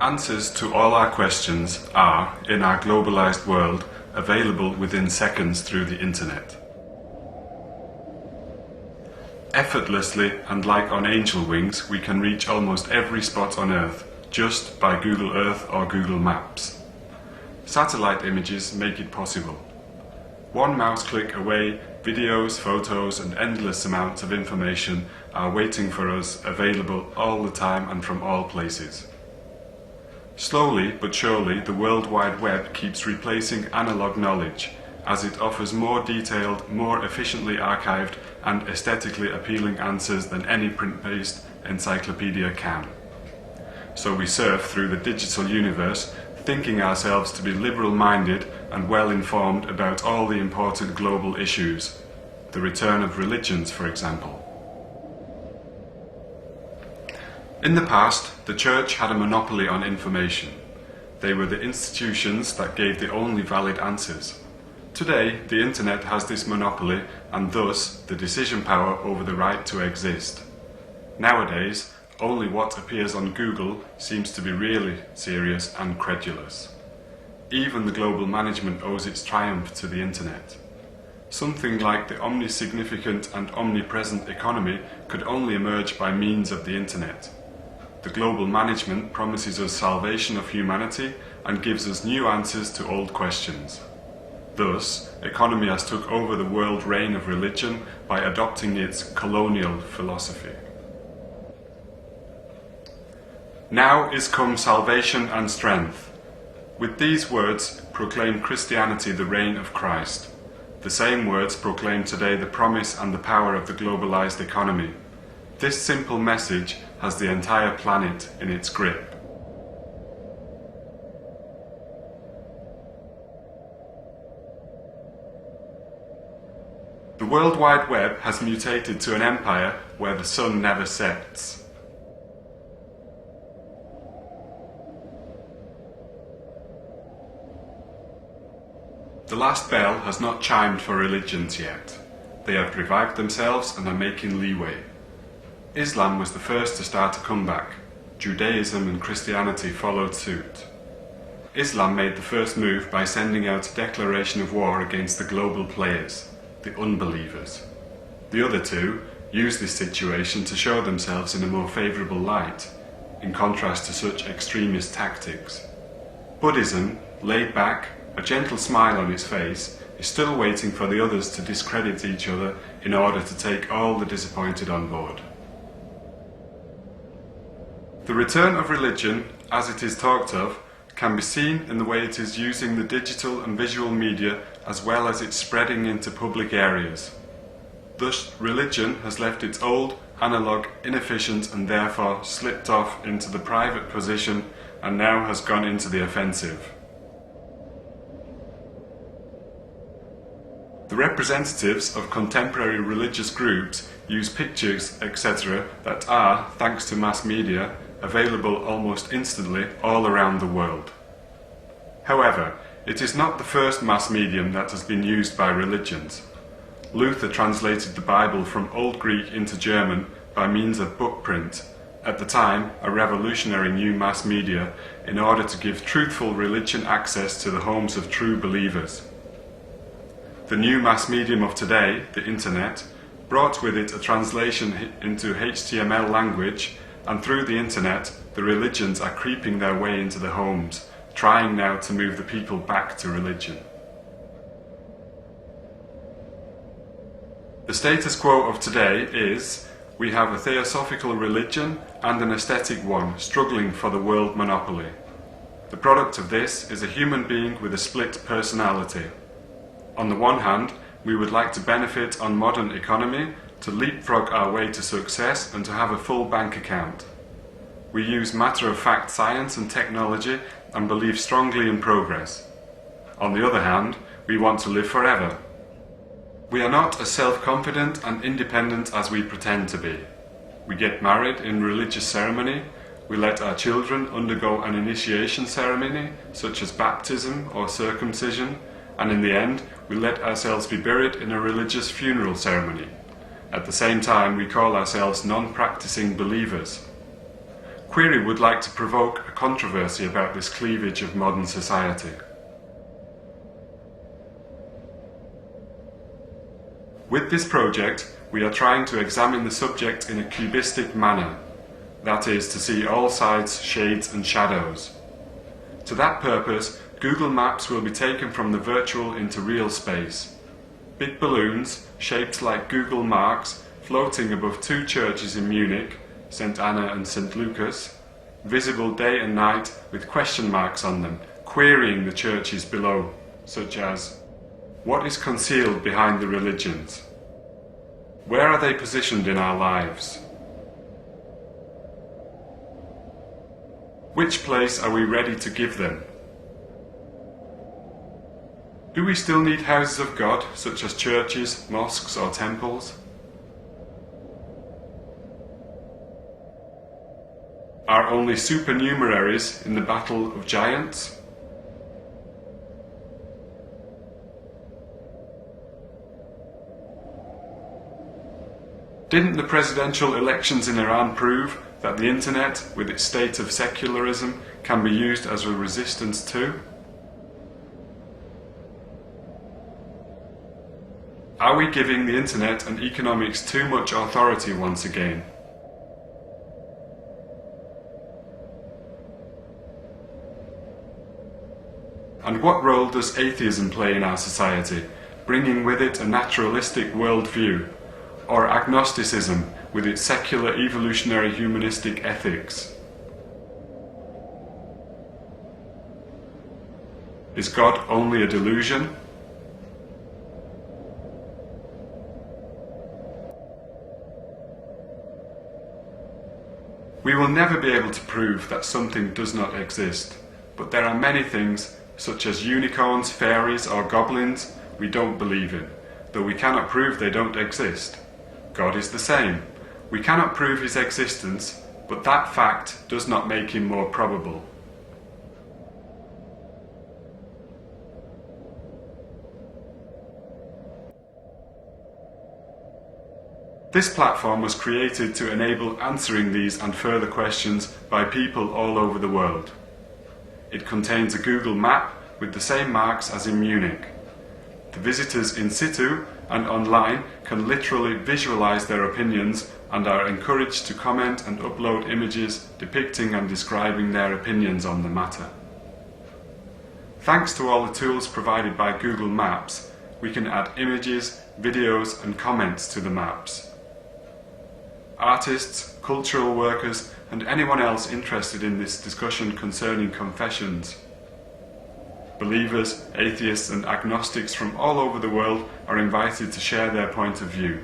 Answers to all our questions are, in our globalized world, available within seconds through the internet. Effortlessly and like on angel wings, we can reach almost every spot on Earth just by Google Earth or Google Maps. Satellite images make it possible. One mouse click away, videos, photos and endless amounts of information are waiting for us, available all the time and from all places. Slowly but surely, the World Wide Web keeps replacing analog knowledge as it offers more detailed, more efficiently archived and aesthetically appealing answers than any print-based encyclopedia can. So we surf through the digital universe, thinking ourselves to be liberal-minded and well-informed about all the important global issues, the return of religions, for example. In the past, the Church had a monopoly on information. They were the institutions that gave the only valid answers. Today, the Internet has this monopoly and thus the decision power over the right to exist. Nowadays, only what appears on Google seems to be really serious and credulous. Even the global management owes its triumph to the Internet. Something like the omnisignificant and omnipresent economy could only emerge by means of the Internet. The global management promises us salvation of humanity and gives us new answers to old questions. Thus, economy has took over the world reign of religion by adopting its colonial philosophy. Now is come salvation and strength. With these words proclaim Christianity the reign of Christ. The same words proclaim today the promise and the power of the globalized economy. This simple message has the entire planet in its grip. The World Wide Web has mutated to an empire where the sun never sets. The last bell has not chimed for religions yet. They have revived themselves and are making leeway. Islam was the first to start a comeback. Judaism and Christianity followed suit. Islam made the first move by sending out a declaration of war against the global players, the unbelievers. The other two used this situation to show themselves in a more favourable light, in contrast to such extremist tactics. Buddhism, laid back, a gentle smile on its face, is still waiting for the others to discredit each other in order to take all the disappointed on board. The return of religion, as it is talked of, can be seen in the way it is using the digital and visual media as well as its spreading into public areas. Thus, religion has left its old, analog, inefficient and therefore slipped off into the private position and now has gone into the offensive. The representatives of contemporary religious groups use pictures, etc. that are, thanks to mass media, available almost instantly all around the world. However, it is not the first mass medium that has been used by religions. Luther translated the Bible from Old Greek into German by means of book print, at the time a revolutionary new mass media, in order to give truthful religion access to the homes of true believers. The new mass medium of today, the Internet, brought with it a translation into HTML language, and through the Internet, the religions are creeping their way into the homes, trying now to move the people back to religion. The status quo of today is, we have a theosophical religion and an aesthetic one struggling for the world monopoly. The product of this is a human being with a split personality. On the one hand, we would like to benefit on modern economy, to leapfrog our way to success and to have a full bank account. We use matter-of-fact science and technology and believe strongly in progress. On the other hand, we want to live forever. We are not as self-confident and independent as we pretend to be. We get married in religious ceremony, we let our children undergo an initiation ceremony, such as baptism or circumcision, and in the end, we let ourselves be buried in a religious funeral ceremony. At the same time, we call ourselves non-practicing believers. query would like to provoke a controversy about this cleavage of modern society. With this project, we are trying to examine the subject in a cubistic manner, that is, to see all sides, shades and shadows. To that purpose, Google Maps will be taken from the virtual into real space. Big balloons, shaped like Google marks, floating above two churches in Munich, St. Anna and St. Lukas, visible day and night with question marks on them, querying the churches below, such as, what is concealed behind the religions? Where are they positioned in our lives? Which place are we ready to give them? Do we still need houses of God, such as churches, mosques or temples? Are only supernumeraries in the battle of giants? Didn't the presidential elections in Iran prove that the internet, with its state of secularism, can be used as a resistance too? Are we giving the internet and economics too much authority once again? And what role does atheism play in our society, bringing with it a naturalistic worldview, or agnosticism with its secular evolutionary humanistic ethics? Is God only a delusion? We will never be able to prove that something does not exist, but there are many things, such as unicorns, fairies or goblins, we don't believe in, though we cannot prove they don't exist. God is the same. We cannot prove his existence, but that fact does not make him more probable. This platform was created to enable answering these and further questions by people all over the world. It contains a Google map with the same marks as in Munich. The visitors in situ and online can literally visualize their opinions and are encouraged to comment and upload images depicting and describing their opinions on the matter. Thanks to all the tools provided by Google Maps, we can add images, videos and comments to the maps. Artists, cultural workers and anyone else interested in this discussion concerning confessions. Believers, atheists and agnostics from all over the world are invited to share their point of view.